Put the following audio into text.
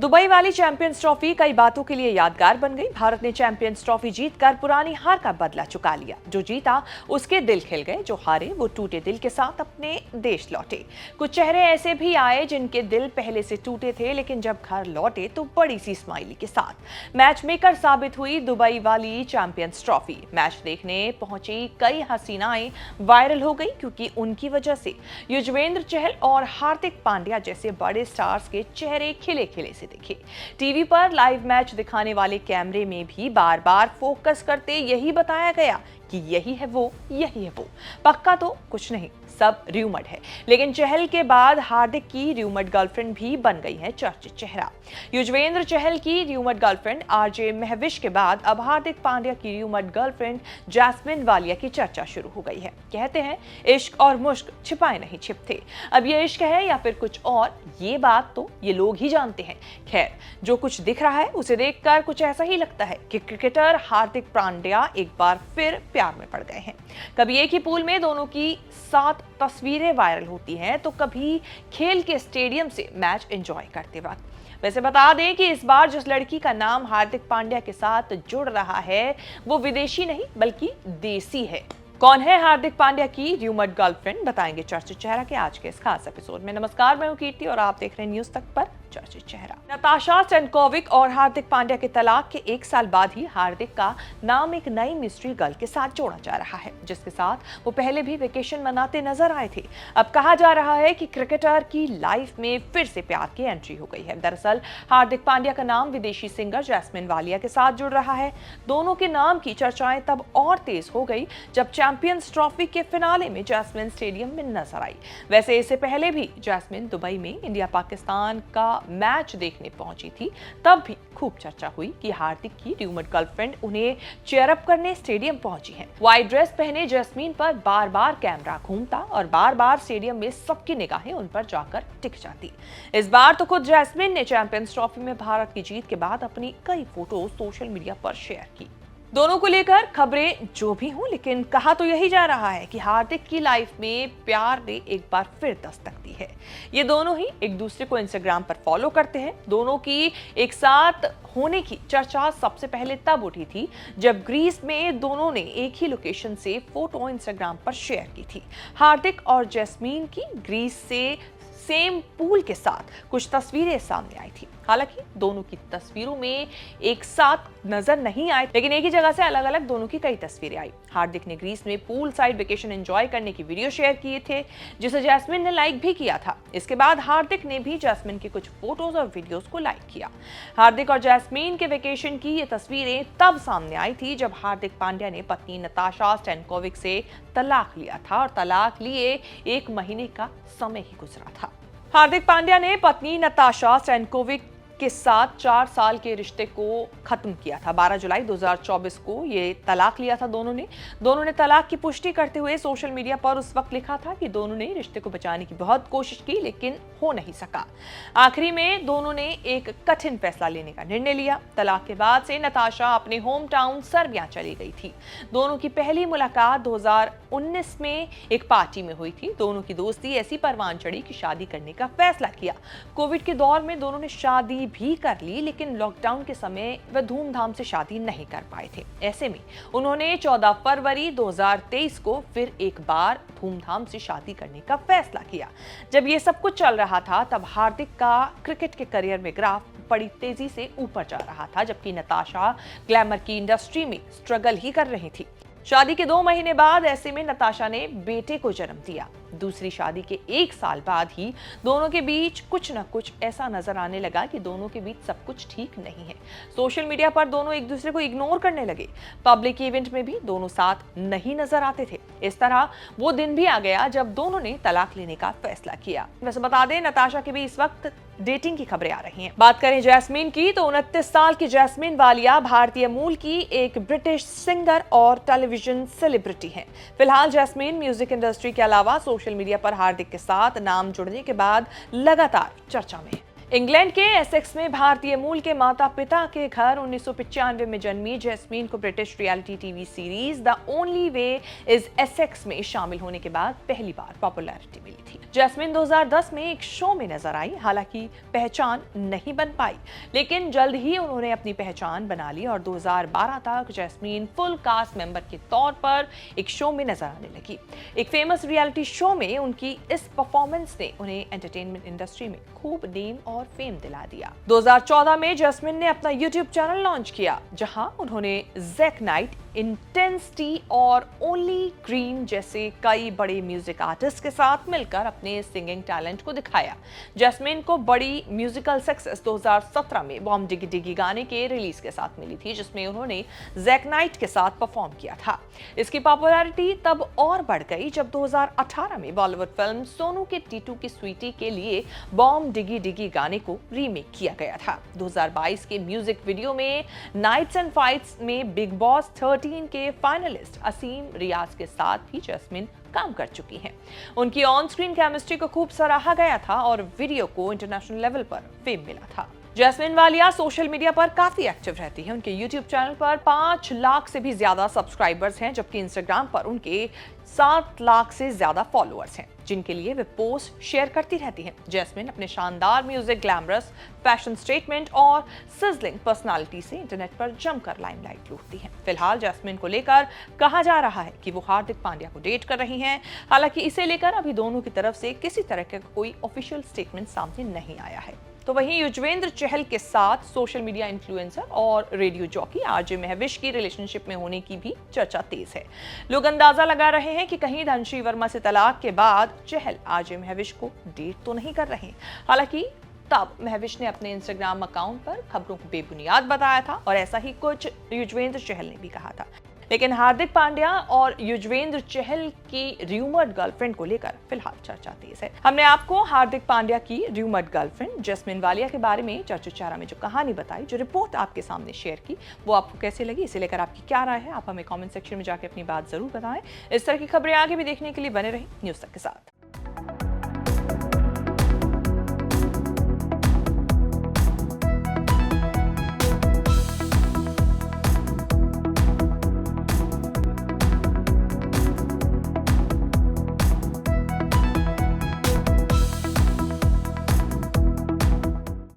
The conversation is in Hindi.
दुबई वाली चैंपियंस ट्रॉफी कई बातों के लिए यादगार बन गई। भारत ने चैंपियंस ट्रॉफी जीतकर पुरानी हार का बदला चुका लिया। जो जीता उसके दिल खिल गए, जो हारे वो टूटे दिल के साथ अपने देश लौटे। कुछ चेहरे ऐसे भी आए जिनके दिल पहले से टूटे थे, लेकिन जब घर लौटे तो बड़ी सी स्माइली के साथ। मैच मेकर साबित हुई दुबई वाली चैंपियंस ट्रॉफी। मैच देखने पहुंची कई हसीनाएं वायरल हो गई, क्योंकि उनकी वजह से युजवेंद्र चहल और हार्दिक पांड्या जैसे बड़े स्टार्स के चेहरे खिले खिले से दिखे। टीवी पर लाइव मैच दिखाने वाले कैमरे में भी बार बार फोकस करते यही बताया गया कि यही है वो, यही है वो। पक्का तो कुछ नहीं, सब र्यूमर्ड है। लेकिन चहल के बाद हार्दिक की र्यूमर्ड गर्लफ्रेंड भी बन गई है चर्चित चेहरा। युजवेंद्र चहल की र्यूमर्ड गर्लफ्रेंड आरजे महविश के बाद अब हार्दिक पांड्या की र्यूमर्ड गर्लफ्रेंड जैस्मिन वालिया की चर्चा शुरू हो गई है। कहते हैं इश्क और मुश्क छिपाए नहीं छिपते। अब ये इश्क है या फिर कुछ और, ये बात तो ये लोग ही जानते हैं। खैर, जो कुछ दिख रहा है उसे देखकर कुछ ऐसा ही लगता है कि क्रिकेटर हार्दिक पांड्या एक बार फिर प्यार में पड़ गए हैं। कभी एक ही पूल में दोनों की 7 तस्वीरें वायरल होती हैं, तो कभी खेल के स्टेडियम से मैच एंजॉय करते वक्त। वैसे बता दें कि इस बार जिस लड़की का नाम हार्दिक पांड्या के साथ जुड़ रहा है वो विदेशी नहीं बल्कि देसी है। कौन है हार्दिक पांड्या की र्यूमर्ड गर्लफ्रेंड, बताएंगे चर्चित चेहरा के आज के इस खास एपिसोड में। नमस्कार, मैं हूं कीर्ति और आप देख रहे हैं न्यूज तक पर चर्चित चेहरा। नताशा स्टैनकोविक और हार्दिक पांड्या के तलाक के 1 साल बाद ही हार्दिक का नाम एक नई मिस्ट्री गर्ल के साथ जोड़ा जा रहा है, जिसके साथ वो पहले भी वेकेशन मनाते नजर आए थे। अब कहा जा रहा है कि क्रिकेटर की लाइफ में फिर से प्यार की एंट्री हो गई है। दरअसल हार्दिक पांड्या का नाम विदेशी सिंगर जैस्मिन वालिया के साथ जुड़ रहा है। दोनों के नाम की चर्चाएं तब और तेज हो गई जब चैंपियंस ट्रॉफी के फिनाले में जैस्मिन स्टेडियम में नजर आई। वैसे इससे पहले भी जैस्मिन दुबई में इंडिया पाकिस्तान का मैच देखने पहुंची थी, तब भी खूब चर्चा हुई कि हार्दिक की र्यूमर्ड गर्लफ्रेंड उन्हें चेयर अप करने स्टेडियम पहुंची है। व्हाइट ड्रेस पहने जैस्मिन पर बार बार कैमरा घूमता और बार बार स्टेडियम में सबकी निगाहें उन पर जाकर टिक जाती। इस बार तो खुद जैस्मिन ने चैंपियंस ट्रॉफी में भारत की जीत के बाद अपनी कई फोटो सोशल मीडिया पर शेयर की। दोनों को लेकर खबरें जो भी हों, लेकिन कहा तो यही जा रहा है कि हार्दिक की लाइफ में प्यार ने एक बार फिर दस्तक दी है। ये दोनों ही एक दूसरे को इंस्टाग्राम पर फॉलो करते हैं। दोनों की एक साथ होने की चर्चा सबसे पहले तब उठी थी जब ग्रीस में दोनों ने एक ही लोकेशन से फोटो इंस्टाग्राम पर शेयर की थी। हार्दिक और जैस्मीन की ग्रीस से सेम पूल के साथ कुछ तस्वीरें सामने आई थी। हालांकि दोनों की तस्वीरों में एक साथ नजर नहीं आए, लेकिन एक ही जगह से अलग अलग दोनों की कई तस्वीरें आई। हार्दिक ने ग्रीस में पूल साइड वेकेशन एंजॉय करने की वीडियो शेयर किए थे, जिसे जैस्मिन ने लाइक भी किया था। इसके बाद हार्दिक ने भी जैस्मिन की कुछ फोटोज और वीडियोस को लाइक किया। हार्दिक और जैस्मिन के वेकेशन की ये तस्वीरें तब सामने आई थी जब हार्दिक पांड्या ने पत्नी नताशा स्टैनकोविक से तलाक लिया था और तलाक लिए 1 महीने का समय ही गुजरा था। हार्दिक पांड्या ने पत्नी नताशा स्टैनकोविक के साथ 4 साल के रिश्ते को खत्म किया था। 12 जुलाई 2024 को ये तलाक लिया था दोनों ने तलाक की पुष्टि करते हुए सोशल मीडिया पर उस वक्त लिखा था कि दोनों ने रिश्ते को बचाने की बहुत कोशिश की, लेकिन हो नहीं सका। आखिरी में दोनों ने एक कठिन फैसला लेने का निर्णय लिया। तलाक के बाद से नताशा अपने होम टाउन सर्बिया चली गई थी। दोनों की पहली मुलाकात 2019 में एक पार्टी में हुई थी। दोनों की दोस्ती ऐसी परवान चढ़ी कि शादी करने का फैसला किया। कोविड के दौर में दोनों ने शादी भी कर ली, लेकिन लॉकडाउन के समय वह धूमधाम से शादी नहीं कर पाए थे। ऐसे में उन्होंने 14 फरवरी 2023 को फिर एक बार धूमधाम से शादी करने का फैसला किया। जब ये सब कुछ चल रहा था तब हार्दिक का क्रिकेट के करियर में ग्राफ बड़ी तेजी से ऊपर जा रहा था, जबकि नताशा ग्लैमर की इंडस्ट्री में स्ट्रगल ही कर रही थी। शादी के 2 महीने बाद ऐसे में नताशा ने बेटे को जन्म दिया। दूसरी शादी के 1 साल बाद ही दोनों के बीच कुछ न कुछ ऐसा नजर आने लगा कि दोनों के बीच सब कुछ ठीक नहीं है। सोशल मीडिया पर दोनों एक दूसरे को इग्नोर करने लगे। पब्लिक इवेंट में भी दोनों साथ नहीं नजर आते थे। इस तरह वो दिन भी आ गया जब दोनों ने तलाक लेने का फैसला किया। वैसे बता दें, नताशा के भी इस वक्त डेटिंग की खबरें आ रही हैं। बात करें जैस्मिन की तो 29 साल की जैस्मिन वालिया भारतीय मूल की एक ब्रिटिश सिंगर और टेलीविजन सेलिब्रिटी हैं। फिलहाल जैस्मिन म्यूजिक इंडस्ट्री के अलावा सोशल मीडिया पर हार्दिक के साथ नाम जुड़ने के बाद लगातार चर्चा में है। इंग्लैंड के एसेक्स में भारतीय मूल के माता पिता के घर 1995 में जन्मी जैस्मीन को British reality TV series the only way is Essex में शामिल होने के बाद पहली बार पॉपुलैरिटी मिली थी। जैस्मीन 2010 में एक शो में नजर आई, हालांकि पहचान नहीं बन पाई, लेकिन जल्द ही उन्होंने अपनी पहचान बना ली और 2012 तक जैस्मीन फुल कास्ट मेंबर के तौर पर एक शो में नजर आने लगी। एक फेमस रियलिटी शो में उनकी इस परफॉर्मेंस ने उन्हें एंटरटेनमेंट इंडस्ट्री में खूब नेम और फेम दिला दिया। 2014 में जैस्मिन ने अपना यूट्यूब चैनल लॉन्च किया, जहां उन्होंने ज़ैक नाइट, इंटेंसिटी और ओनली ग्रीन जैसे कई बड़े म्यूजिक आर्टिस्ट के साथ मिलकर अपने सिंगिंग टैलेंट को दिखाया। जैस्मिन को बड़ी म्यूजिकल सक्सेस 2017 में बॉम डिगी डिगी गाने के रिलीज के साथ मिली थी, जिसमें उन्होंने ज़ैक नाइट के साथ परफॉर्म किया था। इसकी पॉपुलैरिटी तब और बढ़ गई जब 2018 में बॉलीवुड फिल्म सोनू के टीटू की स्वीटी के लिए बॉम डिगी डिगी गाने को रीमेक किया गया था। 2022 के म्यूजिक वीडियो में नाइट्स एंड फाइट्स में बिग बॉस 13 के फाइनलिस्ट असीम रियाज के साथ भी जैस्मिन काम कर चुकी हैं। उनकी ऑन स्क्रीन केमिस्ट्री को खूब सराहा गया था और वीडियो को इंटरनेशनल लेवल पर फेम मिला था। जैस्मिन वालिया सोशल मीडिया पर काफी एक्टिव रहती है। उनके यूट्यूब चैनल पर 5 लाख से भी ज्यादा सब्सक्राइबर्स हैं, जबकि इंस्टाग्राम पर उनके 7 लाख से ज्यादा फॉलोअर्स हैं, जिनके लिए वे पोस्ट शेयर करती रहती हैं। जैस्मिन अपने शानदार म्यूजिक, ग्लैमरस फैशन स्टेटमेंट और सिजलिंग पर्सनालिटी से इंटरनेट पर जमकर लाइमलाइट लूटती हैं। फिलहाल जैस्मिन को लेकर कहा जा रहा है कि वो हार्दिक पांड्या को डेट कर रही हैं। हालांकि इसे लेकर अभी दोनों की तरफ से किसी तरह का कोई ऑफिशियल स्टेटमेंट सामने नहीं आया है। तो वहीं युजवेंद्र चहल के साथ सोशल मीडिया इन्फ्लुएंसर और रेडियो जॉकी आरजे महविश की रिलेशनशिप में होने की भी चर्चा तेज है। लोग अंदाजा लगा रहे हैं कि कहीं धनश्री वर्मा से तलाक के बाद चहल आरजे महविश को डेट तो नहीं कर रहे। हालांकि तब महविश ने अपने इंस्टाग्राम अकाउंट पर खबरों को बेबुनियाद बताया था और ऐसा ही कुछ युजवेंद्र चहल ने भी कहा था। लेकिन हार्दिक पांड्या और युजवेंद्र चहल की र्यूमर्ड गर्लफ्रेंड को लेकर फिलहाल चर्चा तेज है। हमने आपको हार्दिक पांड्या की र्यूमर्ड गर्लफ्रेंड जैस्मिन वालिया के बारे में चर्चा में जो कहानी बताई, जो रिपोर्ट आपके सामने शेयर की, वो आपको कैसे लगी, इसे लेकर आपकी क्या राय है, आप हमें कमेंट सेक्शन में जाकर अपनी बात जरूर बताएं। इस तरह की खबरें आगे भी देखने के लिए बने रहें न्यूज़ तक के साथ।